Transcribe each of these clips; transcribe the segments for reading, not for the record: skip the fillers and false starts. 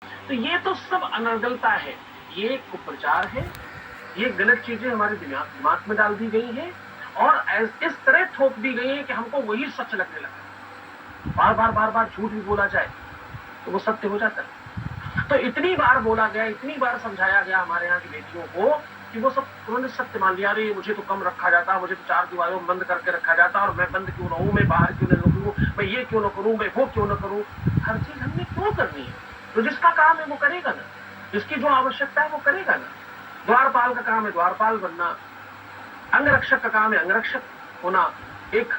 तो ये तो सब अनर्गलता है, ये कुप्रचार है, ये गलत चीजें हमारे दिमाग में डाल दी गई हैं और इस तरह थोप दी गई है कि हमको वही सच लगने लगा। बार बार बार बार झूठ भी बोला जाए तो वो सत्य हो जाता है। तो इतनी बार बोला गया, इतनी बार समझाया गया हमारे यहाँ की बेटियों को कि वो सब उन्होंने सत्य मान लिया। अरे मुझे तो कम रखा जाता, मुझे तो 4 दीवारों में बंद करके रखा जाता और मैं बंद क्यों रहूं, मैं बाहर क्यों न निकलूं, मैं ये क्यों न करूं, मैं वो क्यों न करूं। हर चीज हमने क्यों करनी है? तो जिसका काम है वो करेगा ना, जिसकी जो आवश्यकता है वो करेगा ना। द्वारपाल का काम है द्वारपाल बनना, अंगरक्षक का काम है अंगरक्षक होना, एक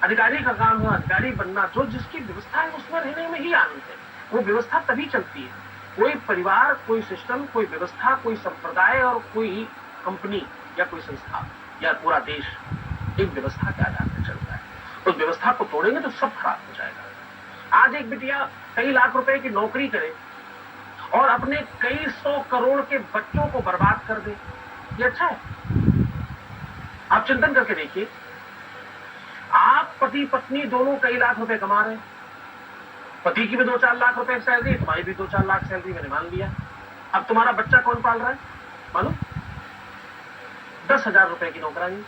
अधिकारी का काम है अधिकारी बनना। जो जिसकी व्यवस्था है उसमें रहने में ही आनंद है। वो व्यवस्था तभी चलती है। कोई परिवार, कोई सिस्टम, कोई व्यवस्था, कोई संप्रदाय और कोई कंपनी या कोई संस्था या पूरा देश एक व्यवस्था के आधार पर चलता है। उस व्यवस्था को तोड़ेंगे तो सब खराब हो जाएगा। आज एक बिटिया कई लाख रुपए की नौकरी करे और अपने कई 100 करोड़ के बच्चों को बर्बाद कर दे, ये अच्छा है? आप चिंतन करके देखिए। आप पति पत्नी दोनों कई लाख रुपए कमा रहे हैं, पति की भी 2-4 लाख रुपए सैलरी, तुम्हारी भी 2-4 लाख सैलरी, मैंने मान लिया। अब तुम्हारा बच्चा कौन पाल रहा है मालूम? 10,000 रुपए की नौकरानी।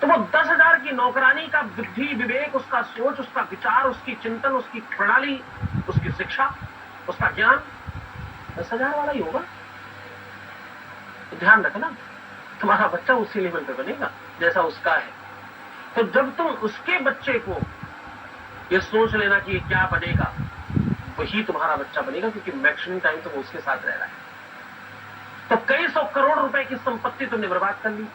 तो वो 10,000 की नौकरानी का बुद्धि विवेक, उसका सोच, उसका विचार, उसकी चिंतन, उसकी प्रणाली, उसकी शिक्षा, उसका ज्ञान 10,000 वाला ही होगा। तो ध्यान रखना, तुम्हारा बच्चा उसी लेवल पे बनेगा जैसा उसका है। तो जब तुम उसके बच्चे को ये सोच लेना कि ये क्या बनेगा, वही तुम्हारा बच्चा बनेगा, क्योंकि मैक्सिमम टाइम तो वो उसके साथ रह रहा है। तो कई 100 करोड़ रुपए की संपत्ति तुमने बर्बाद कर ली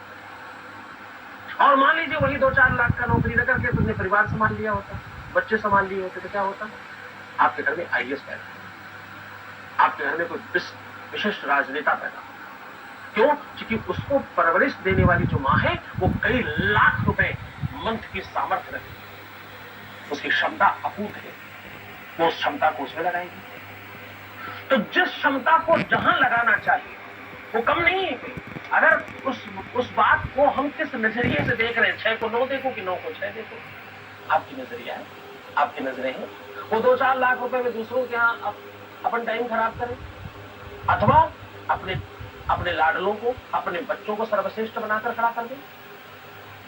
और मान लीजिए वही 2-4 लाख का नौकरी न करके तुमने परिवार संभाल लिया होता, बच्चे संभाल लिए होते, तो क्या होता? आपके घर में आईएएस पैदा, आपके घर में कोई विशिष्ट राजनेता पैदा। क्यों? क्योंकि उसको परवरिश देने वाली जो मां है वो कई लाख रुपए मंथ की सामर्थ्य रखती है, उसकी क्षमता अकूत है, वो उस क्षमता को उसमें लगाएगी। तो जिस क्षमता को जहां लगाना चाहिए वो कम नहीं है कोई। अगर उस बात को हम किस नजरिए से देख रहे हैं, 6 को 9 देखो कि 9 को 6 देखो, आपकी नजरिया है, आपकी नजरें हैं। वो 2-4 लाख रुपए में दूसरों के यहाँ अपन टाइम खराब करें, अथवा अपने लाडलों को, अपने बच्चों को सर्वश्रेष्ठ बनाकर खड़ा कर दें,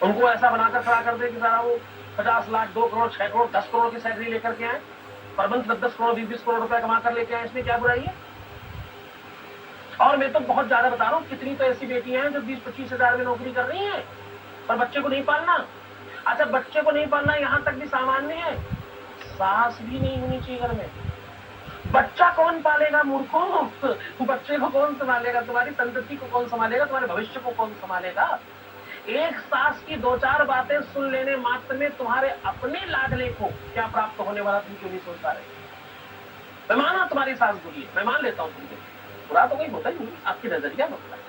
उनको ऐसा बनाकर खड़ा कर दें कि सारा वो 50 लाख, 2 करोड़, 6 करोड़, 10 करोड़ की सैलरी लेकर के आए, पर मंथ 10 करोड़, 20 करोड़ रुपए कमा कर लेके आए। इसमें क्या बुराई है? और मैं तो बहुत ज्यादा बता रहा हूँ, कितनी तो ऐसी बेटियां हैं जो 20-25 हजार में नौकरी कर रही हैं, पर बच्चे को नहीं पालना। अच्छा, बच्चे को नहीं पालना यहां तक भी सामान्य है, सास भी नहीं होनी चाहिए घर में। बच्चा कौन पालेगा मूर्खों? बच्चे को कौन संभालेगा? तुम्हारी संतति को कौन संभालेगा? तुम्हारे भविष्य को कौन संभालेगा? एक सास की 2-4 बातें सुन लेने मात्र में तुम्हारे अपने लाडले को क्या प्राप्त होने वाला, तुम क्यों नहीं सोच पा रहे? मैं माना तुम्हारी सास बुरी है, मैं मान लेता हूं तुमको, बुरा तो कोई होता ही नहीं, आपकी नजरिया होता है।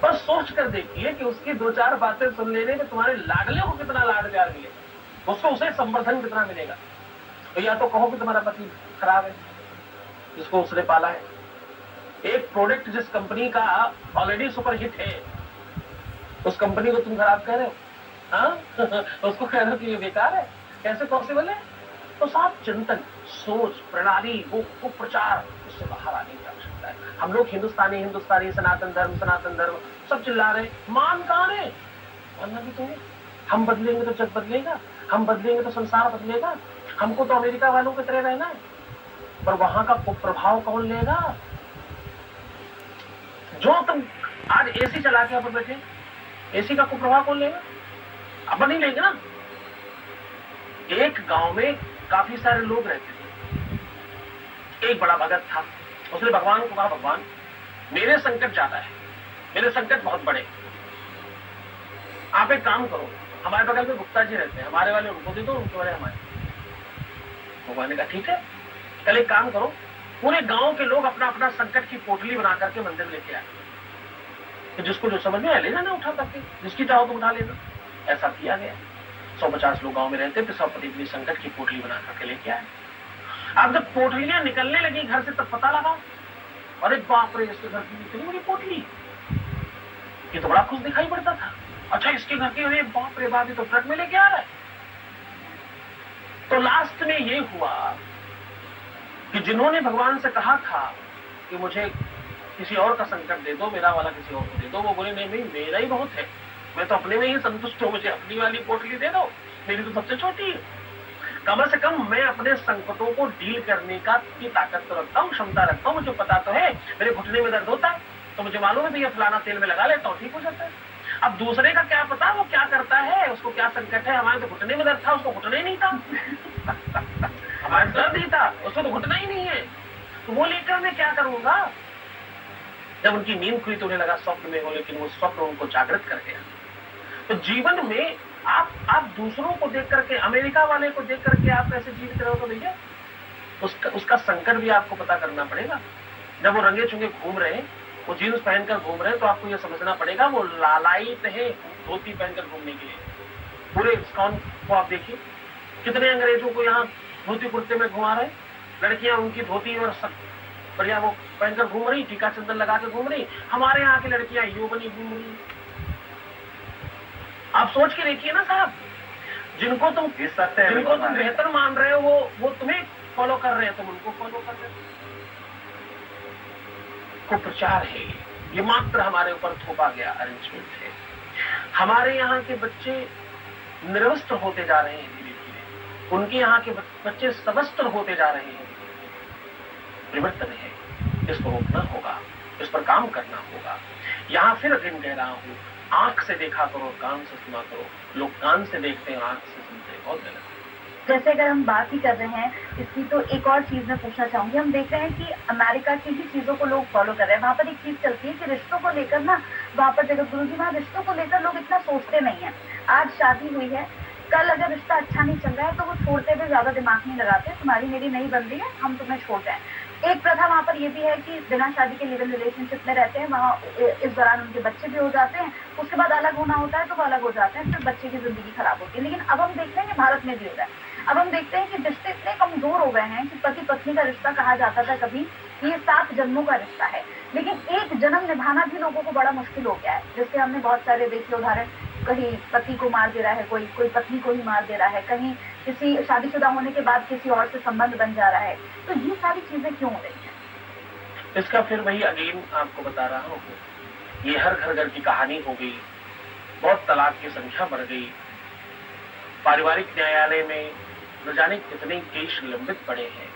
पर सोच कर देखिए कि उसकी 2-4 बातें सुन लेने में तुम्हारे लाडले को कितना लाड प्यार मिलेगा, उसको उसे संवर्धन कितना मिलेगा। तो या तो कहो कि तुम्हारा पति खराब है जिसको उसने पाला है। एक प्रोडक्ट जिस कंपनी का ऑलरेडी सुपरहिट है, उस कंपनी को तुम खराब कह रहे हो, हाँ? उसको कह रहे हो कि ये बेकार है, कैसे पॉसिबल है? तो साफ चिंतन, सोच, प्रणाली, वो प्रचार, उससे बाहर आने की आवश्यकता है। हम लोग हिंदुस्तानी सनातन धर्म सब चिल्ला रहे, मान कहां रहे? मानना भी तो, हम बदलेंगे तो जग बदलेगा, हम बदलेंगे तो संसार बदलेगा। हमको तो अमेरिका वालों की तरह रहना है, पर वहां का प्रभाव कौन लेगा? जो तुम आज एसी चला के अपन बैठे, एसी का कुप्रभाव कौन लेगा? अपन नहीं लेंगे ना। एक गांव में काफी सारे लोग रहते थे। एक बड़ा भगत था, उसने भगवान को कहा, भगवान मेरे संकट ज्यादा है, मेरे संकट बहुत बड़े, आप एक काम करो, हमारे बगल में गुप्ता जी रहते हैं, हमारे वाले उनको दे दो, उनके वाले हमारे। भगवान ने कहा ठीक है, कल एक काम करो, पूरे गांव के लोग अपना अपना संकट की पोटली बना करके मंदिर लेके आए, तो जिसको जो समझ में आए ले जाना उठा करके, जिसकी चाहो तो उठा लेना। ऐसा किया गया। 150 लोग गांव में रहते थे, सब अपनी संकट की पोटली बना करके लेके आए। अब जब पोटलियां निकलने लगी घर से, तब पता लगा, अरे बाप रे, इसके घर की इतनी बड़ी पोटली, ये तो बड़ा खुश दिखाई पड़ता था। अच्छा, इसके घर की, अरे बाप रे बाप, ये तो ट्रक में लेके आ रहा है। तो लास्ट में ये हुआ कि जिन्होंने भगवान से कहा था कि मुझे किसी और का संकट दे दो, मेरा वाला किसी और को दे दो, वो बोले नहीं भाई मेरा ही बहुत है, मैं तो अपने में ही संतुष्ट हूं, मुझे अपनी वाली पोटली दे दो, मेरी तो सबसे छोटी है। कम से कम मैं अपने संकटों को डील करने का की ताकत तो रखता हूँ, क्षमता रखता हूँ, मुझे पता तो है मेरे घुटने में दर्द होता है तो मुझे मालूम है भैया फलाना तेल में लगा लेता हूँ, ठीक हो जाता है। अब दूसरे का क्या पता वो क्या करता है, उसको क्या संकट है। हमारे तो घुटने में दर्द था, उसको घुटना ही नहीं था। हमारे दर्द ही था, उसको तो घुटना ही नहीं है। तो वो लेकर मैं क्या करूंगा। जब उनकी नींद खुली तो उन्हें लगा स्वप्न में हो, लेकिन वो स्वप्न उनको जागृत कर गया। तो जीवन में आप दूसरों को देख करके, अमेरिका वाले को देख करके आप कैसे जीवित रहो, तो भैया उसका संकट भी आपको पता करना पड़ेगा। जब वो रंगे चुंगे घूम रहे हैं, वो जीन्स पहनकर घूम रहे हैं, तो आपको ये समझना पड़ेगा वो लालायित है धोती पहनकर घूमने के लिए। पूरे इस्कॉन को आप देखिए, कितने अंग्रेजों को यहाँ धोती कुर्ते में घुमा रहे, लड़कियां उनकी धोती और सब बढ़िया वो पहनकर घूम रही, टीका चंदन लगा कर घूम रही। हमारे यहाँ की लड़कियां यो बनी घूम रही। आप सोच के देखिए ना साहब, जिनको तुम बेहतर मान रहे हो वो तुम्हें फॉलो कर रहे हैं, तुम उनको फॉलो कर रहे हो। को प्रचार है ये मात्र हमारे ऊपर थोपा गया अरेंजमेंट है। हमारे यहाँ के बच्चे निरवस्त्र होते जा रहे हैं धीरे धीरे, उनके यहाँ के बच्चे सवस्त्र होते जा रहे हैं। परिवर्तन है, इसको रोकना होगा, इस पर काम करना होगा। यहाँ फिर अगेन कह रहा हूँ, आंख से देखा करो, कान से सुना करो। लोग कान से देखते हैं, आंख से सुनते हैं, बहुत गलत। जैसे अगर हम बात ही कर रहे हैं इसकी, तो एक और चीज मैं पूछना चाहूंगी। हम देख रहे हैं कि अमेरिका की ही चीजों को लोग फॉलो कर रहे हैं। वहां पर एक चीज चलती है कि रिश्तों को लेकर ना, वहां पर जगत गुरु जी, वहां रिश्तों को लेकर लोग इतना सोचते नहीं है। आज शादी हुई है, कल अगर रिश्ता अच्छा नहीं चल रहा है तो वो छोड़ते हुए ज्यादा दिमाग नहीं लगाते, तुम्हारी मेरी नहीं बन रही है, हम तुम्हें छोड़ रहे हैं। एक प्रथा वहां पर ये भी है कि बिना शादी के लिव इन रिलेशनशिप में रहते हैं, वहाँ इस दौरान उनके बच्चे भी हो जाते हैं, उसके बाद अलग होना होता है तो वो अलग हो जाते हैं, फिर बच्चे की जिंदगी खराब होती है। लेकिन अब हम देखते हैं कि भारत में भी हो रहा है। अब हम देखते हैं कि रिश्ते इतने कमजोर हो गए हैं कि पति पत्नी का रिश्ता कहा जाता था कभी ये 7 जन्मों का रिश्ता है, लेकिन एक जन्म निभाना भी लोगों को बड़ा मुश्किल हो गया है। जिससे हमने बहुत सारे देखे उदाहरण, कहीं पति को मार दे रहा है, कोई पत्नी को ही मार दे रहा है, कहीं किसी शादीशुदा होने के बाद किसी और से संबंध बन जा रहा है। तो ये सारी चीजें क्यों हो रही है? इसका फिर वही अगेन आपको बता रहा हूँ, ये हर घर की कहानी हो गई। बहुत तलाक की संख्या बढ़ गई, पारिवारिक न्यायालय में न जाने कितने केस लंबित पड़े हैं,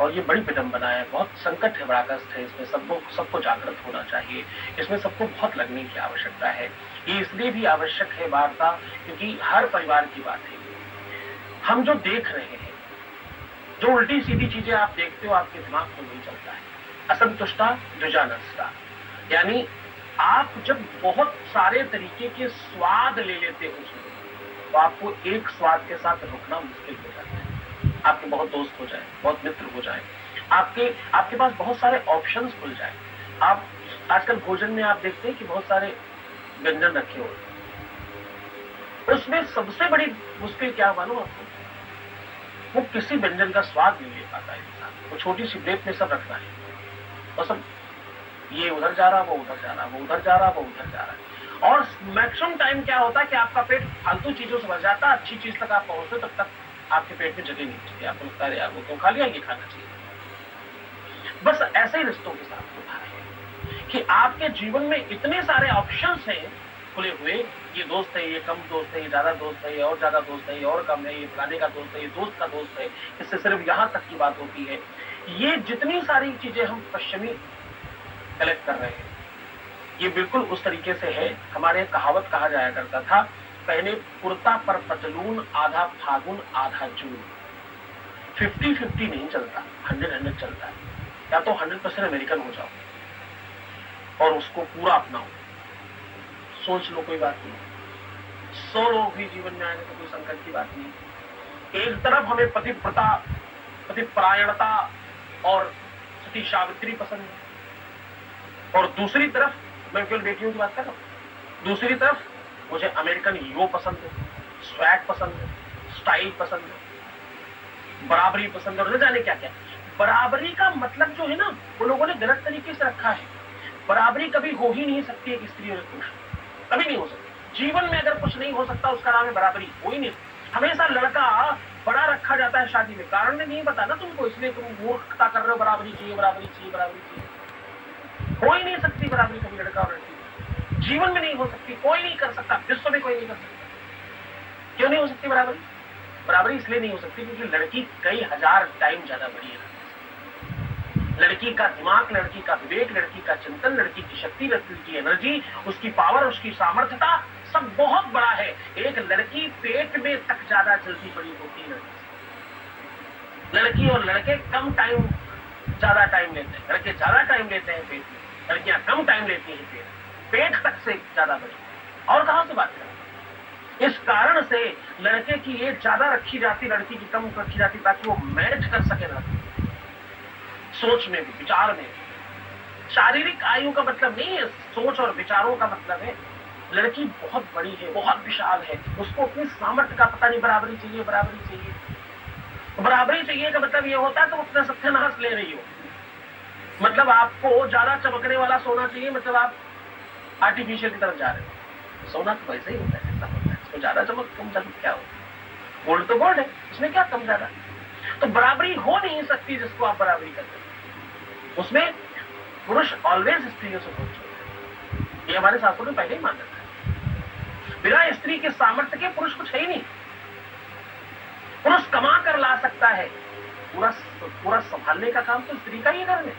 और ये बड़ी विडंबना है, बहुत संकट है, बड़ा कष्ट है। इसमें सबको जागृत होना चाहिए, इसमें सबको बहुत लगने की आवश्यकता है। ये इसलिए भी आवश्यक है वार्ता, क्योंकि हर परिवार की बात है। हम जो देख रहे हैं, जो उल्टी सीधी चीजें आप देखते हो, आपके दिमाग में नहीं चलता है। असंतुष्टा द्विजानस्ता, यानी आप जब बहुत सारे तरीके के स्वाद ले लेते हो तो आपको एक स्वाद के साथ रुकना मुश्किल हो जाता है। आपके बहुत दोस्त हो जाए, बहुत मित्र हो जाए, आपके पास बहुत सारे ऑप्शंस खुल जाए। आप आजकल भोजन में आप देखते हैं कि बहुत सारे व्यंजन रखे हो, उसमें सबसे बड़ी मुश्किल क्या मालूम आपको, वो किसी व्यंजन का स्वाद नहीं ले पाता है इंसान। वो छोटी सी प्लेट में सब रखना है और सब ये उधर जा रहा, वो उधर जा रहा, वो उधर जा रहा, वो उधर जा रहा है। और मैक्सिमम टाइम क्या होता है कि आपका पेट फालतू चीजों से भर जाता है, अच्छी चीज तक आप पहुंचते तब तक आपके पेट में जगह नहीं बचती। आपको लगता है यार वो क्यों खा लिया, ये खाना चाहिए। बस ऐसे ही रिश्तों के साथ होता है कि आपके जीवन में इतने सारे ऑप्शंस हैं खुले हुए, ये दोस्त है, ये कम दोस्त है, ये ज्यादा दोस्त है, ये और ज्यादा दोस्त है, ये और कम है, ये फलाने का दोस्त है, ये दोस्त का दोस्त है, इससे सिर्फ यहां तक की बात होती है। ये जितनी सारी चीजें हम पश्चिमी कलेक्ट कर रहे हैं, ये बिल्कुल उस तरीके से है। हमारे कहावत कहा जाया करता था, पहले कुर्ता पर पतलून, आधा फागुन आधा जून। 50-50 नहीं चलता, 100-100 चलता है। या तो 100% अमेरिकन हो जाओ और उसको पूरा अपनाओ, सोच लो कोई बात नहीं। 100 लोग भी जीवन में आएंगे तो कोई संकट की बात नहीं। एक तरफ हमें पतिव्रता, पतिपरायणता और सती सावित्री पसंद है, और दूसरी तरफ मैं केवल बेटियों की बात कर रहा हूं, दूसरी तरफ मुझे अमेरिकन यो पसंद है, स्वैग पसंद है, स्टाइल पसंद है, बराबरी पसंद है, और न जाने क्या क्या। बराबरी का मतलब जो है ना, वो लोगों ने गलत तरीके से रखा है। बराबरी कभी हो ही नहीं सकती एक स्त्री और एक पुरुष, कभी नहीं हो सकती। जीवन में अगर कुछ नहीं हो सकता उसका नाम है बराबरी, हो ही नहीं। हमेशा लड़का बड़ा रखा जाता है शादी में, कारण नहीं पता ना तुमको, इसलिए तुम मूर्खता कर रहे हो, बराबरी चाहिए बराबरी चाहिए बराबरी चाहिए। हो ही नहीं सकती बराबरी कभी लड़का और लड़की, जीवन में नहीं हो सकती, कोई नहीं कर सकता, विश्व में कोई नहीं कर सकता। क्यों नहीं हो सकती बराबरी? बराबरी इसलिए नहीं हो सकती क्योंकि लड़की कई हजार टाइम ज्यादा बड़ी है। लड़की का दिमाग, लड़की का विवेक, लड़की का चिंतन, लड़की की शक्ति, लड़की की एनर्जी, उसकी पावर, उसकी सामर्थ्यता सब बहुत बड़ा है। एक लड़की पेट में तक ज्यादा जल्दी बड़ी होती है। लड़की और लड़के कम टाइम, ज्यादा टाइम लेते हैं। लड़के ज्यादा टाइम लेते हैं पेट में, लड़कियां कम टाइम लेती हैं पेट तक से ज्यादा बड़ी। और कहां से बात करें? इस कारण से लड़के की एज ज्यादा रखी जाती, लड़की की कम रखी जाती, ताकि वो मैच कर सके लड़की, सोच में भी, विचार में। शारीरिक आयु का मतलब नहीं है, सोच और विचारों का मतलब है। लड़की बहुत बड़ी है, बहुत विशाल है, उसको अपनी सामर्थ्य का पता नहीं, बराबरी चाहिए बराबरी चाहिए। तो बराबरी चाहिए का मतलब ये होता है तुम अपना सत्यानाश ले रही हो। मतलब आपको ज्यादा चमकने वाला सोना चाहिए, मतलब आप आर्टिफिशियल की तरफ जा रहे हो। सोना तो वैसे ही होता है, ऐसा होता है, इसको ज्यादा चमक कम चमक क्या हो, गोल्ड तो गोल्ड है, उसमें क्या कम ज्यादा। तो बराबरी हो नहीं सकती जिसको आप बराबरी करते हैं, उसमें पुरुष ऑलवेज स्त्रियों से पहुंचे। ये हमारे शास्त्रों ने पहले ही मान रखा है। बिना स्त्री के सामर्थ्य के पुरुष कुछ है ही नहीं। पुरुष कमा कर ला सकता है, पूरा संभालने का काम तो स्त्री का ही घर में।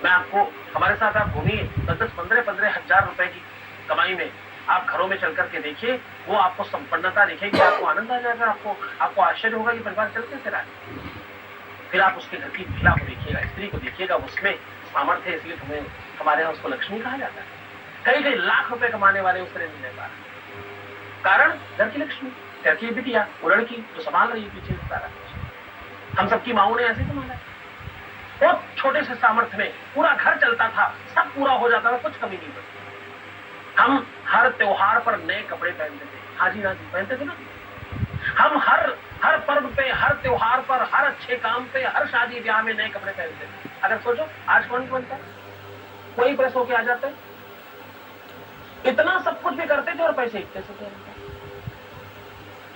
मैं आपको, हमारे साथ आप घूमिए, 10-15 हजार रुपए की कमाई में आप घरों में चल करके देखिए, वो आपको संपन्नता दिखेगी, आपको आनंद आ जाएगा, आपको आश्चर्य होगा कि परिवार चल कैसे रहा है। फिर आप उसके घर की महिला को देखिएगा, स्त्री को देखिएगा, उसमें सामर्थ्य है, इसलिए तुम्हें, हमारे यहाँ उसको लक्ष्मी कहा जाता है। कई लाख रुपए कमाने वाले उस तरह नहीं रह पा रहे, कारण घर की लक्ष्मी, घर की बिटिया, वो लड़की जो संभाल रही है पीछे सारा। हम सबकी माओ ने ऐसे संभाला है। बहुत छोटे से सामर्थ्य में पूरा घर चलता था, सब पूरा हो जाता था, कुछ कमी नहीं पड़ती। हम हर त्योहार पर नए कपड़े पहनते थे, हाजी नाजी पहनते थे ना। हम हर पर्व पे, हर त्योहार पर, हर अच्छे काम पे, हर शादी ब्याह में नए कपड़े पहनते थे। अगर सोचो आज कौन पहनता है? कोई प्रेस होके आ जाता है। इतना सब कुछ भी करते थे और पैसे इतने से क्या?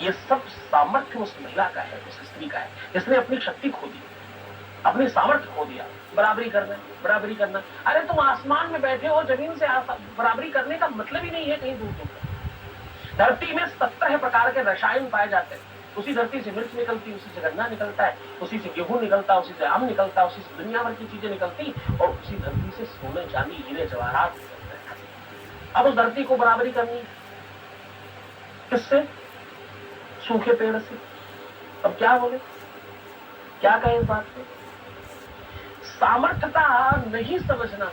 ये सब सामर्थ्य उस महिला का है, उस स्त्री का है, जिसने अपनी शक्ति खो दी, अपनी सामर्थ्य खो दिया। बराबरी करना, बराबरी करना। अरे तुम आसमान में बैठे हो, जमीन से बराबरी करने का मतलब ही नहीं है कहीं दूर दूर। धरती में 17 प्रकार के रसायन पाए जाते हैं। उसी धरती से मिर्च निकलती, उसी से गन्ना निकलता है, उसी से गेहूं निकलता, उसी से आम निकलता, उसी से दुनिया भर की चीजें निकलती, और उसी धरती से सोने, चांदी, हीरे, जवाहरात निकलते हैं। अब उस धरती को बराबरी करनी किससे? सूखे पेड़ से। अब क्या बोले, क्या कहें इस बात पे? सामर्थ्यता नहीं समझना।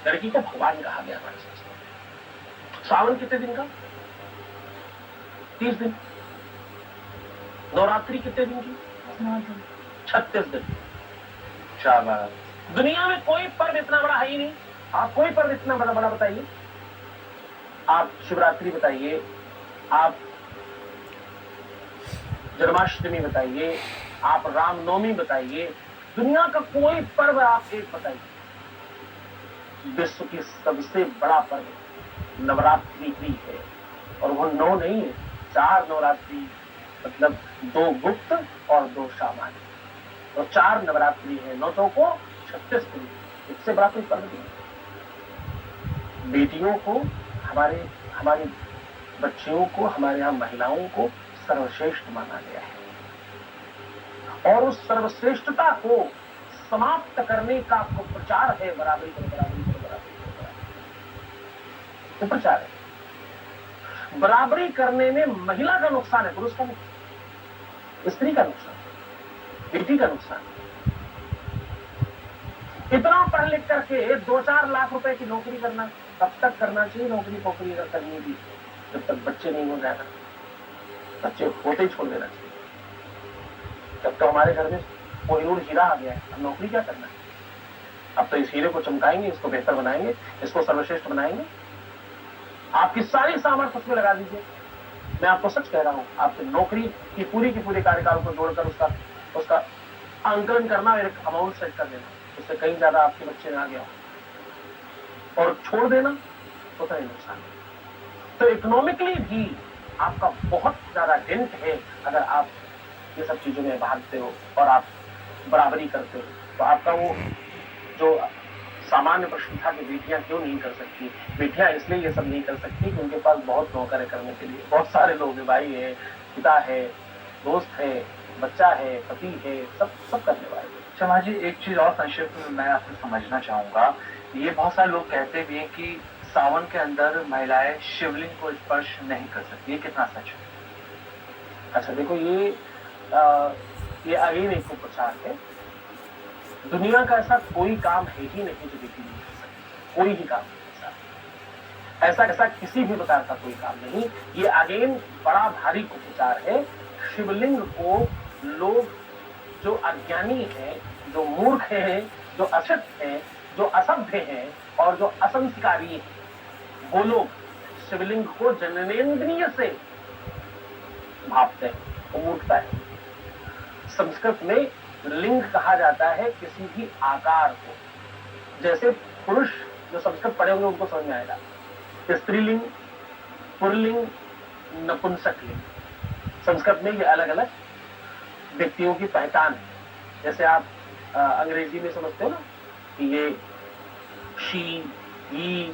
लड़की को भगवान कहा गया हमारे शास्त्रों में। सावन कितने दिन का? 30 दिन। नवरात्रि कितने दिन की? 36 दिन। शाबाश। दुनिया में कोई पर्व इतना बड़ा है ही नहीं। आप कोई पर्व इतना बड़ा बताइए। आप शिवरात्रि बताइए, आप जन्माष्टमी बताइए, आप रामनवमी बताइए, दुनिया का कोई पर्व आप एक बताइए। विश्व की सबसे बड़ा पर्व नवरात्रि ही है, और वो 9 नहीं है, 4 नवरात्रि, मतलब 2 गुप्त और 2 सामान्य, तो 4 नवरात्रि है। 9 को 36 दिन, इससे बड़ा कोई पर्व नहीं। बेटियों को, हमारी बच्चियों को, हमारे यहाँ महिलाओं को सर्वश्रेष्ठ माना गया है, और उस सर्वश्रेष्ठता को समाप्त करने का आपको प्रचार है। बराबरी करो, बराबरी करो, बराबरी करो, बराबरी। तो प्रचार है। बराबरी करने में महिला का नुकसान है, पुरुष का नुकसान, स्त्री का नुकसान, बेटी का नुकसान। इतना पढ़ लिख करके 2-4 लाख रुपए की नौकरी करना तब तक करना चाहिए, नौकरी पोकरी अगर करनी भी, जब तक बच्चे नहीं हो जाएगा, बच्चे होते ही छोड़ देना चाहिए। जब तो हमारे घर में कोहिनूर हीरा आ गया है, अब नौकरी क्या करना है? अब तो इस हीरे को चमकाएंगे, इसको बेहतर बनाएंगे, इसको सर्वश्रेष्ठ बनाएंगे। आपकी सारी सामर्थ्य उसमें लगा दीजिए। मैं आपको सच कह रहा हूं, आपकी नौकरी की पूरे कार्यकाल को जोड़कर उसका आंकलन करना और एक अमाउंट सेट कर देना, उससे कहीं ज्यादा आपके बच्चे में आ गया और छोड़ देना, होता है नुकसान। तो इकोनॉमिकली भी आपका बहुत ज्यादा हिंट है। अगर आप ये सब चीजों में भागते हो और आप बराबरी करते हो तो आपका वो जो सामान्य प्रश्न था कि बेटियां क्यों नहीं कर सकती, बेटियां इसलिए ये सब नहीं कर सकती कि उनके पास बहुत नौकर है करने के लिए, बहुत सारे लोग हैं, भाई है, पिता है, दोस्त है, बच्चा है, पति है, सब करने वाले। शर्मा जी, एक चीज और संक्षिप्त में मैं आपसे समझना चाहूंगा, ये बहुत सारे लोग कहते भी हैं कि सावन के अंदर महिलाएं शिवलिंग को स्पर्श नहीं कर सकती, ये कितना सच है? अच्छा देखो, ये अगेन एक प्रचार है। दुनिया का ऐसा कोई काम है ही नहीं जो बेटी नहीं कर सकती, कोई ही काम नहीं ऐसा किसी भी प्रकार का कोई काम नहीं। ये अगेन बड़ा भारी कुप्रचार है। शिवलिंग को लोग जो अज्ञानी हैं, जो मूर्ख हैं, जो अशित हैं, जो असभ्य हैं और जो असंस्कारी हैं, वो लोग शिवलिंग को जननेन्द्रिय से भापते हैं, वो मूर्खता है। संस्कृत में लिंग कहा जाता है किसी भी आकार को। जैसे पुरुष जो संस्कृत पढ़े होंगे उनको समझ में आएगा, स्त्रीलिंग, पुल्लिंग, नपुंसक लिंग। संस्कृत में ये अलग अलग व्यक्तियों की पहचान है। जैसे आप अंग्रेजी में समझते हो ना कि ये शी, ही,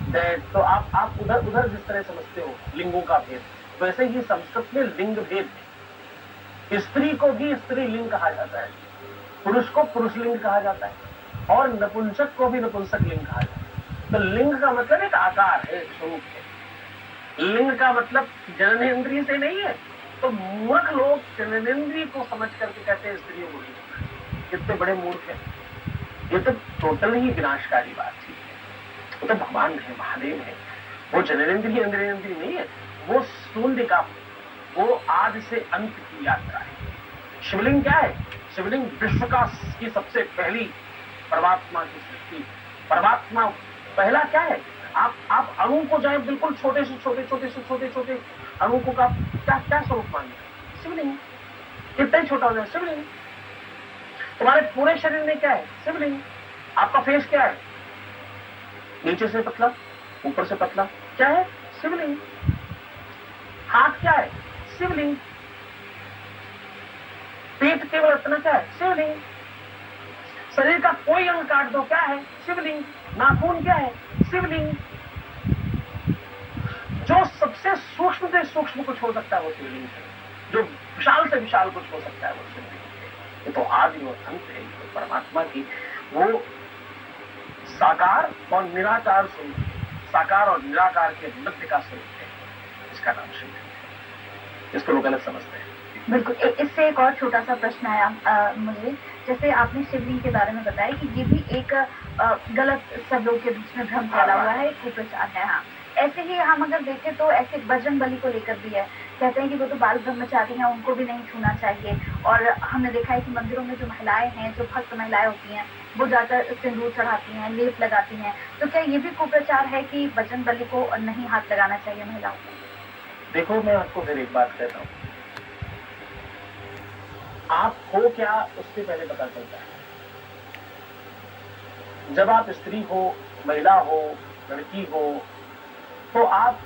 दैट, तो आप उधर जिस तरह समझते हो लिंगों का भेद, वैसे ही संस्कृत में लिंग भेद है। स्त्री को भी स्त्रीलिंग कहा जाता है, पुरुष को पुरुषलिंग कहा जाता है और नपुंसक को भी नपुंसक लिंग कहा जाता है। तो लिंग का मतलब एक आकार है, एक स्वरूप है। लिंग का मतलब जननेन्द्रिय से नहीं है। तो मूर्ख लोग जननेन्द्रिय को समझ करके कहते हैं स्त्रियों को नहीं। कितने बड़े मूर्ख हैं। ये तो टोटल ही विनाशकारी बात है। वो तो भगवान है, महादेव है, वो जननेन्द्रिय इंद्रियेंद्रिय नहीं है, वो शून्य का, वो आदि से अंत की यात्रा है। शिवलिंग क्या है? शिवलिंग विश्व का की सबसे पहली परमात्मा की सृष्टि। परमात्मा पहला क्या है? आप अणु को जाए, बिल्कुल छोटे से छोटे अणु को का क्या स्वरूप मानिए? शिवलिंग। कितना ही छोटा हो जाए, शिवलिंग। तुम्हारे पूरे शरीर में क्या है? शिवलिंग। आपका फेस क्या है? नीचे से पतला, ऊपर से पतला, क्या है? शिवलिंग। हाथ क्या है? शिवलिंग। पेट केवल इतना क्या है? शिवलिंग। शरीर का कोई अंग काट दो, क्या है? शिवलिंग। नाखून क्या है? शिवलिंग। जो सबसे सूक्ष्म से सूक्ष्म कुछ हो सकता है वो शिवलिंग है, जो विशाल से विशाल कुछ हो सकता है वो शिवलिंग है। ये तो आदि और अंत है, तो परमात्मा की वो साकार और निराकार स्वरूप, साकार और निराकार के मध्य का स्वरूप है, इसका नाम शिवलिंग है। इसको लोग गलत समझते हैं। बिल्कुल। इससे एक और छोटा सा प्रश्न आया मुझे, जैसे आपने शिवलिंग के बारे में बताया कि ये भी एक गलत सब लोगों के बीच में भ्रम फैला हुआ है, कुप्रचार है। हाँ, ऐसे ही हम अगर देखें तो ऐसे बजरंग बली को लेकर भी है, कहते हैं कि वो तो बाल ब्रह्मचारी हैं, उनको भी नहीं छूना चाहिए। और हमने देखा है कि मंदिरों में जो महिलाएं हैं, जो भक्त महिलाएं होती हैं, वो जाकर सिंदूर चढ़ाती हैं, लेप लगाती हैं। तो क्या ये भी कुप्रचार है कि बजरंग बली को नहीं हाथ लगाना चाहिए महिलाओं को? देखो, मैं आपको फिर एक बात कहता हूँ, आप हो क्या उससे पहले पता चलता है। जब आप स्त्री हो, महिला हो, लड़की हो, तो आप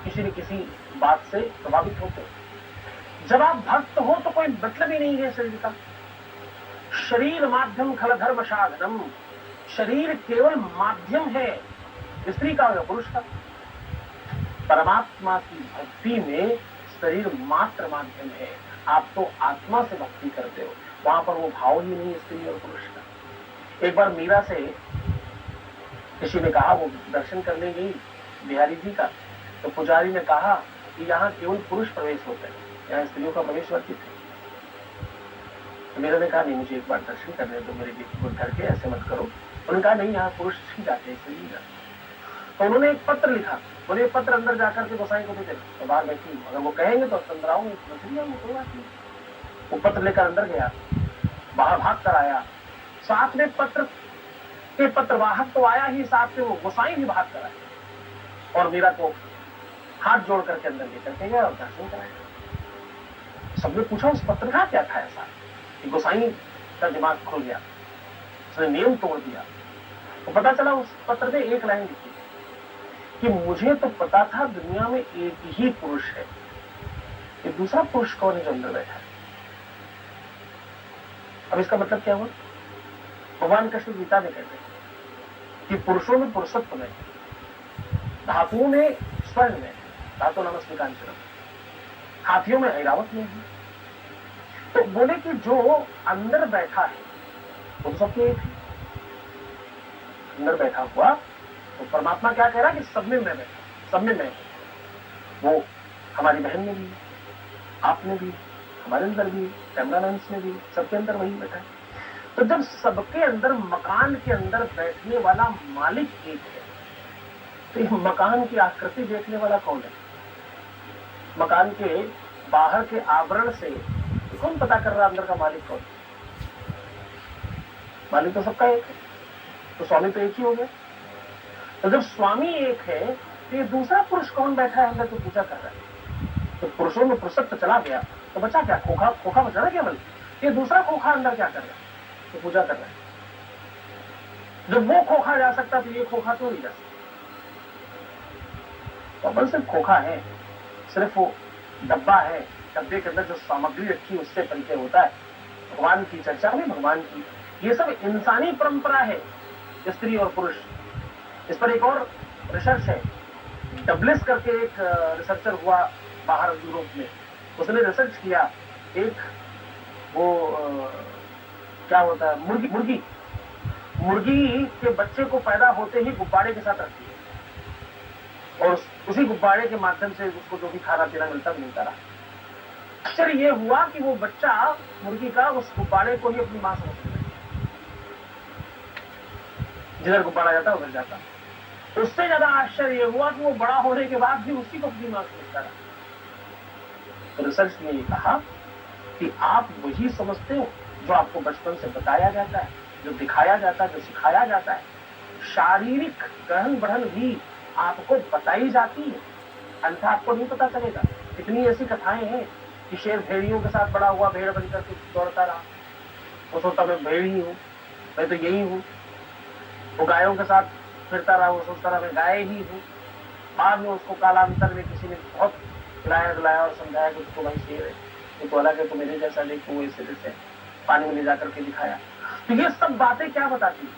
किसी न किसी बात से प्रभावित होते हो। जब आप भक्त हो तो कोई मतलब ही नहीं है शरीर का। शरीर माध्यम खल धर्म साधनम, शरीर केवल माध्यम है, स्त्री का या पुरुष का। परमात्मा की भक्ति में शरीर मात्र माध्यम है। आप तो आत्मा से भक्ति करते हो, वहां पर वो भाव ही नहीं स्त्री और पुरुष का। एक बार मीरा से किसी ने कहा, वो दर्शन करने गई बिहारी जी का, तो पुजारी ने कहा कि यहाँ केवल पुरुष प्रवेश होते हैं, यहाँ स्त्रियों का प्रवेश वर्जित है। तो मीरा ने कहा, नहीं, मुझे एक बार दर्शन करने दो, मेरे बेटी को धर के, ऐसे मत करो। उन्होंने कहा, नहीं, यहाँ पुरुष ही जाते हैं, स्त्री नहीं जाते। तो उन्होंने एक पत्र लिखा, बोले ये पत्र अंदर जाकर के गोसाई को दे देना। तो बाहर बैठी, अगर वो कहेंगे तो अंदर आऊंगी, कोई बात नहीं। वो पत्र लेकर अंदर गया, बाहर भाग कर आया, साथ में पत्र के पत्रवाहक तो आया ही, साथ में वो गोसाई भी भाग कर आया और मीरा को हाथ जोड़ करके अंदर लेकर के गया और दर्शन कराया। सबने पूछा उस पत्र का क्या था ऐसा कि गोसाई का दिमाग खुल गया, उसने नियम तोड़ दिया। तो पता चला उस पत्र में एक लाइन लिखी कि मुझे तो पता था दुनिया में एक ही पुरुष है, ये दूसरा पुरुष कौन है जो अंदर बैठा है। अब इसका मतलब क्या हुआ? भगवान कृष्ण गीता में कहते हैं कि पुरुषों में पुरुषत्व में, धातुओं में स्वर्ण में, धातु नमस्ते कांचन, हाथियों में ऐरावत में है। तो बोले कि जो अंदर बैठा है वो तो सबके एक है। अंदर बैठा हुआ तो परमात्मा क्या कह रहा है कि सब में मैं बैठा, सब में मैं। वो हमारी बहन में भी, आप में भी, हमारे अंदर भी, कैमरामैन में भी, सबके अंदर वही बैठा है। तो जब सबके अंदर, मकान के अंदर बैठने वाला मालिक एक है, तो ये मकान की आकृति देखने वाला कौन है? मकान के बाहर के आवरण से कौन पता कर रहा अंदर का मालिक कौन? मालिक तो सबका एक है, तो स्वामी तो एक ही हो गया। तो जब स्वामी एक है तो ये दूसरा पुरुष कौन बैठा है अंदर, तो पूजा कर रहा है। तो पुरुषों में पुरुषत्व चला गया तो बचा क्या? खोखा, खोखा बचा ना केवल। ये दूसरा खोखा अंदर क्या कर रहा है? तो पूजा कर रहा है। जब वो खोखा जा सकता तो ये खोखा क्यों नहीं जा सकता? तो अपन सिर्फ खोखा है, सिर्फ वो डब्बा है, डब्बे के अंदर जो सामग्री रखी उससे परिचय होता है। भगवान की चर्चा में भगवान की, ये सब इंसानी परंपरा है, स्त्री और पुरुष। इस पर एक और रिसर्च है, डबलिस करके एक रिसर्चर हुआ बाहर यूरोप में, उसने रिसर्च किया। एक वो क्या होता है, मुर्गी के बच्चे को पैदा होते ही गुब्बारे के साथ रखती है और उसी गुब्बारे के माध्यम से उसको जो भी खाना पीना मिलता रहा। आश्चर्य ये हुआ कि वो बच्चा मुर्गी का उस गुब्बारे को ही अपनी मां समझता है, जिधर गुब्बारा जाता उधर जाता। उससे ज्यादा आश्चर्य हुआ कि वो बड़ा होने के बाद भी उसी को अपनी मां समझता रहा। तो रिसर्च ने ये कहा कि आप वही समझते हो जो आपको बचपन से बताया जाता है, जो दिखाया जाता है, जो सिखाया जाता है। शारीरिक गहन बढ़न भी आपको बताई जाती है, अन्यथा आपको नहीं पता चलेगा। इतनी ऐसी कथाएं हैं कि शेर भेड़ियों के साथ बड़ा हुआ, भेड़ बनकर के दौड़ता रहा, वो सोचता मैं भेड़ ही हूं, मैं तो यही हूं। वो गायों के साथ फिरता रहा, वो सोचता रहा मैं गाय ही हूं। बाद में उसको कालांतर में किसी ने बहुत खिलाया डुलाया और समझाया कि उसको भाई शेर है, तो अलग है, तो मेरे जैसा देखो, वो इस तरह से पानी में ले जाकर के दिखाया। तो ये सब बातें क्या बताती है?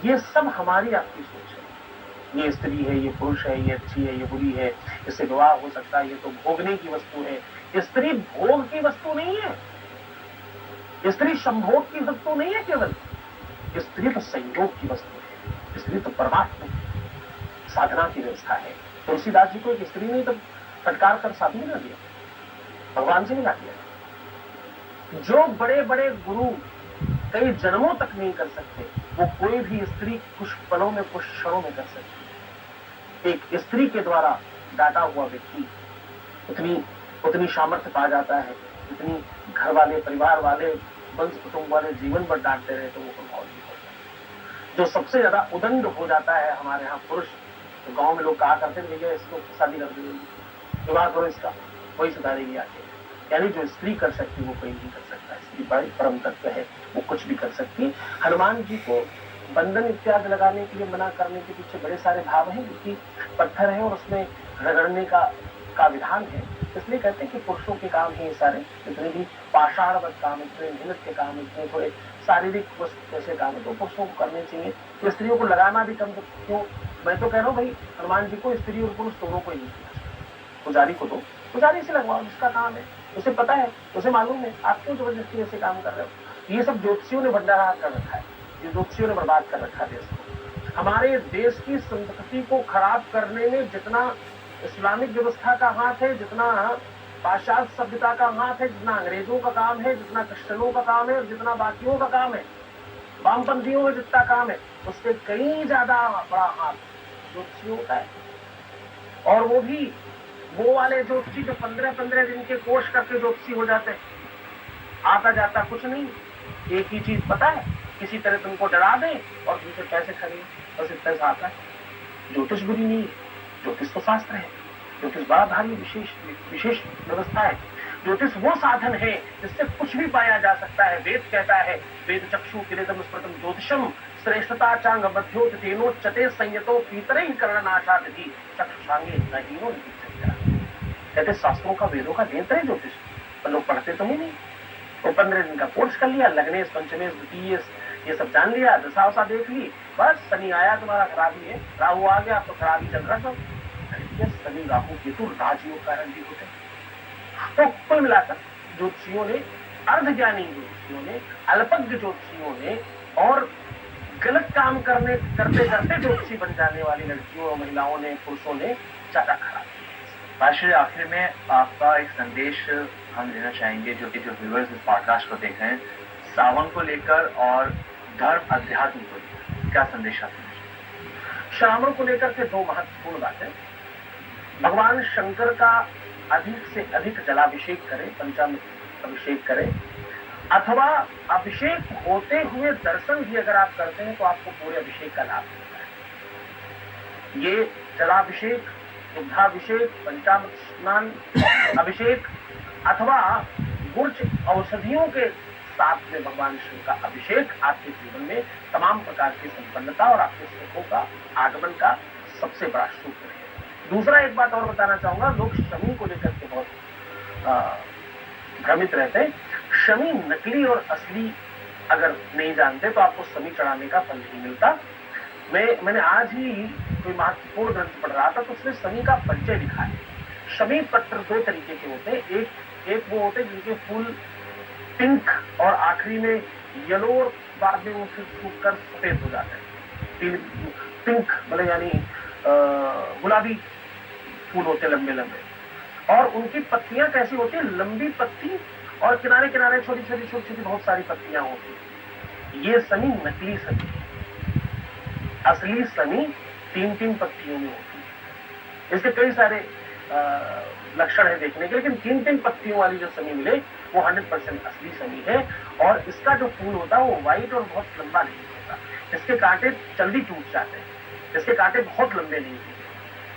ये सब हमारी आपकी सोच है। ये स्त्री है, ये पुरुष है, ये अच्छी है, ये बुरी है, इससे विवाह हो सकता है, ये तो भोगने की वस्तु है। स्त्री भोग की वस्तु नहीं है, स्त्री संभोग की वस्तु नहीं है केवल, स्त्री तो संयोग की वस्तु है। स्त्री तो परमात्मा साधना की व्यवस्था है। तुलसीदास जी को एक स्त्री ने तो फटकार कर साधु बना दिया, भगवान से मिला दिया। जो बड़े बड़े गुरु कई जन्मों तक नहीं कर सकते, वो कोई भी स्त्री कुछ पलों में, कुछ क्षणों में कर सकती। एक स्त्री के द्वारा डांटा हुआ व्यक्ति उतनी सामर्थ्य पा जाता है, इतनी घर वाले, परिवार वाले, वंश कुटुंब वाले जीवन भर डांटते रहे तो वो प्रभाव नहीं होता। जो सबसे ज्यादा उदंड हो जाता है हमारे यहाँ पुरुष, तो गांव में लोग कहा करते थे भैया इसको शादी कर देंगे, विवाह करो इसका, वही सुधारेगी आगे। यानी जो स्त्री कर सकती वो कोई नहीं कर सकता। स्त्री बड़ी परम तत्व है, वो कुछ भी कर सकती। हनुमान जी को बंधन इत्यादि लगाने के लिए मना करने के पीछे बड़े सारे भाव हैं, क्योंकि पत्थर है और उसमें रगड़ने का विधान है। इसलिए कहते हैं कि पुरुषों के काम है ये सारे, जितने भी पाषाणवत काम, इतने मेहनत के काम, इतने थोड़े शारीरिक जैसे काम है, तो पुरुषों को करने चाहिए। तो स्त्रियों को लगाना भी कम, तो क्यों? मैं तो कह रहा हूँ भाई, हनुमान जी को स्त्री और पुरुष दोनों को ही नहीं किया। पुजारी को तो पुजारी से लगवाओ, जिसका काम है, उसे पता है, उसे मालूम है। आप क्यों जबरदस्ती ऐसे काम कर रहे हो? ये सब ज्योतिषियों ने भंडारा कर रखा है, ये ज्योतिषियों ने बर्बाद कर रखा है देश को। हमारे देश की संस्कृति को खराब करने में जितना इस्लामिक व्यवस्था का हाथ है, जितना पाश्चात्य सभ्यता का हाथ है, जितना अंग्रेजों का काम है, जितना क्रिश्चियनों का काम है, और जितना बाकियों का काम है, वामपंथियों में जितना काम है, उससे कहीं ज्यादा बड़ा हाथ ज्योतिषियों का है। और वो भी वो वाले ज्योतिषी जो 15-15 दिन के कोर्स करके ज्योतिषी हो जाते हैं। आता जाता कुछ नहीं, एक ही चीज पता है, किसी तरह तुमको डरा दें और तुमसे पैसे खरीदें, बस इतना सा आता है। ज्योतिष बुरी नहीं है, ज्योतिष तो शास्त्र है, ज्योतिष बड़ा भारी विशेष व्यवस्था है। ज्योतिष वो साधन है जिससे कुछ भी पाया जा सकता है। वेद कहता है, वेद चक्षु किलेदम स्मृतम ज्योतिषम श्रेष्ठता चांग बध्योत तेनोच्चते संयतो पीतरे करणाशादि चक्षुषांगे नहीनो निचया। कहते शास्त्रों का, वेदों का नेत्र है ज्योतिष, पर लोग पढ़ते तो ही नहीं। वो 15 दिन का कोर्स कर लिया, लगने पंचमेश द्वितीय ये सब जान लिया, दशा वसा देख ली, बस शनि आया तुम्हारा खराबी है, राहु आ गया तो खराबी चल रहा सब। शनि राहु केतु राजयोग कारण भी होते हैं। तो कुल मिलाकर ज्योतिषियों ने, अर्धज्ञानी ज्योतिषियों ने, अल्पज्ञ ज्योतिषियों ने और गलत काम करते करते ज्योतिषी बन जाने वाली लड़कियों और महिलाओं ने, पुरुषों ने ज्यादा खराब किया। आश्चर्य, आखिर में आपका एक संदेश हम देना चाहेंगे जो कि जो व्यूअर्स इस पॉडकास्ट को देख रहे हैं, सावन को लेकर और धर्म अध्यात्म को लेकर क्या संदेश आपने? श्रावण को लेकर के 2 महत्वपूर्ण बातें। भगवान शंकर का अधिक से अधिक जलाभिषेक करें, पंचामृत अभिषेक करें, अथवा अभिषेक होते हुए दर्शन भी अगर आप करते हैं तो आपको पूरे अभिषेक का लाभ मिलता है। ये जलाभिषेक, दुग्धाभिषेक, पंचामृत स्नान अभिषेक अथवा गुर्ज औषधियों के साथ में भगवान शिव का अभिषेक आपके जीवन में तमाम प्रकार की संपन्नता और आपके सुखों का आगमन का सबसे बड़ा सूत्र है। दूसरा एक बात और बताना चाहूंगा, लोग शमी को लेकर के बहुत भ्रमित रहते हैं। शमी नकली और असली अगर नहीं जानते तो आपको शमी चढ़ाने का फल नहीं मिलता। मैंने आज ही कोई महत्वपूर्ण ग्रंथ पढ़ रहा था तो उसमें शमी का परिचय लिखा है। शमी पत्र 2 तरीके के होते हैं। एक वो होते हैं जिनके फूल पिंक और आखिरी में येलो और बाद में वो फिर सूख कर सफेद हो जाते हैं। पिंक मतलब यानी गुलाबी फूल होते लंबे लंबे, और उनकी पत्तियां कैसी होती है, लंबी पत्ती और किनारे किनारे छोटी छोटी बहुत सारी पत्तियां होती। ये शमी नकली शमी है। असली शमी 3 पत्तियों में होती है। इसके कई सारे लक्षण है देखने के, लेकिन 3 पत्तियों वाली जो शमी मिले वो 100% असली शमी है। और इसका जो फूल होता है वो व्हाइट और बहुत लंबा नहीं होता। इसके कांटे जल्दी टूट जाते हैं, इसके कांटे बहुत लंबे नहीं होते।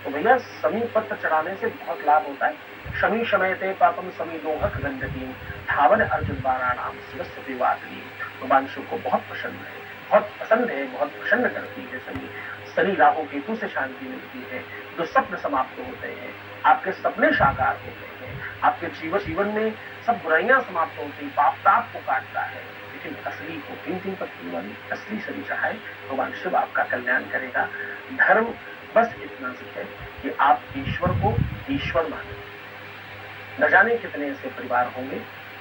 तो भैया शमी पत्र चढ़ाने से बहुत लाभ होता है। शमी शमयते पापम शमी लोहक गंधती धावन अर्जुन बाणानाम शिवस्य विवादनी। भगवान शिव को बहुत पसंद है, बहुत पसंद है, बहुत प्रसन्न करती है शमी। शनि राहु केतु से शांति मिलती है, जो स्वप्न समाप्त होते हैं, आपके सपने साकार होते हैं, आपके जीवन में सब बुराइयां समाप्त होती, पाप ताप को काटता है। लेकिन असली को 3 पत्ती वाली असली शनि चढ़ाए, भगवान शिव आपका कल्याण करेगा। धर्म बस इतना सी है कि आप ईश्वर को ईश्वर माने। न जाने कितने ऐसे परिवार होंगे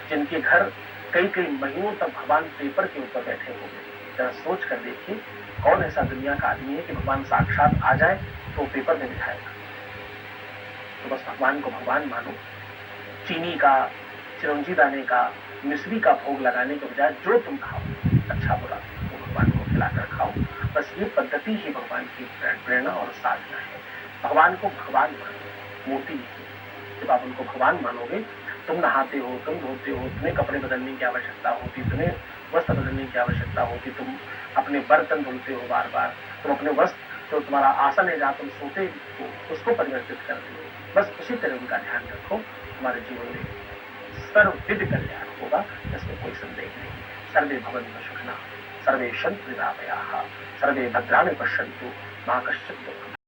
जिनके घर कई महीनों तक भगवान पेपर के ऊपर बैठे होंगे। जरा सोच कर देखिए, कौन ऐसा दुनिया का आदमी है कि भगवान साक्षात आ जाए तो पेपर में दिखाएगा। तो बस भगवान को भगवान मानो। चीनी का, चिरौंजी दाने का, मिश्री का भोग लगाने के बजाय जो तुम खाओ अच्छा बुरा वो भगवान को खिलाकर खाओ। बस ये पद्धति ही भगवान की प्रेरणा और साधना है। भगवान को भगवान मानो, मूर्ति नहीं। जब आप उनको भगवान मानोगे, तुम नहाते हो, तुम धोते हो, तुम्हें कपड़े बदलने की आवश्यकता होती, तुम्हें वस्त्र बदलने की आवश्यकता होती, तुम अपने बर्तन धुलते हो बार बार, तुम अपने वस्त्र जो तुम्हारा आसन है जहाँ तुम सोते हो उसको परिवर्तित करते हो। बस उसी तरह उनका ध्यान रखो, तुम्हारे जीवन में सर्वविध कल्याण होगा, इसमें कोई संदेह नहीं। सर्वे भवन्तु सुखिनः, सर्वे सन्तु निरामयाः, सर्वे भद्राणि पश्यन्तु, मा कश्चित् दुःखम्।